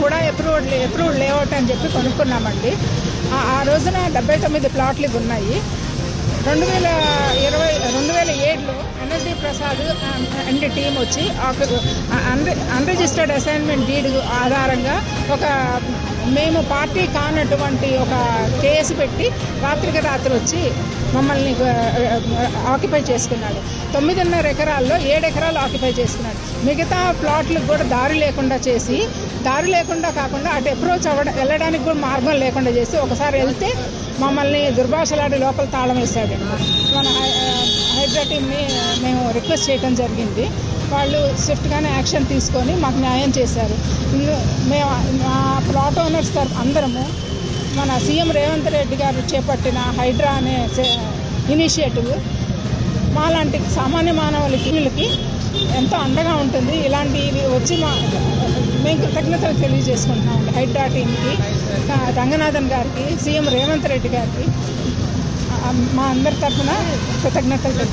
కూడా approved layout అని చెప్పి కొనుక్కున్నామండి. ఆ రోజున 79 ప్లాట్లు ఉన్నాయి. 2007లో ఎన్ఎస్డి ప్రసాద్ అండ్ టీం వచ్చి అన్రిజిస్టర్డ్ అసైన్మెంట్ డీడ్ ఆధారంగా మేము పార్టీ కానటువంటి ఒక కేసు పెట్టి రాత్రికి రాత్రి వచ్చి మమ్మల్ని ఆక్యుపై చేసుకున్నాడు. 9.5 ఎకరాల్లో 7 ఎకరాలు ఆక్యుపై చేసుకున్నాడు. మిగతా ప్లాట్లకు కూడా దారి లేకుండా కాకుండా అటు అప్రోచ్ వెళ్ళడానికి కూడా మార్గం లేకుండా చేసి ఒకసారి వెళ్తే మమ్మల్ని దుర్భాషలాడి లోపల తాళం వేశాడండి. మన హైడ్రా టీంని మేము రిక్వెస్ట్ చేయడం జరిగింది. వాళ్ళు స్విఫ్ట్గానే యాక్షన్ తీసుకొని మాకు న్యాయం చేశారు. మేము మా ప్లాట్ ఓనర్స్ అందరము మన సీఎం రేవంత్ రెడ్డి గారు చేపట్టిన హైడ్రా అనే ఇనిషియేటివ్ మాలాంటి సామాన్య మానవులకి ఎంతో అండగా ఉంటుంది. ఇలాంటివి వచ్చి మేము కృతజ్ఞతలు తెలియజేసుకుంటున్నామండి హైడ్రా టీంకి, రంగనాథన్ గారికి, సీఎం రేవంత్ రెడ్డి గారికి మా అందరి తరఫున కృతజ్ఞతలు.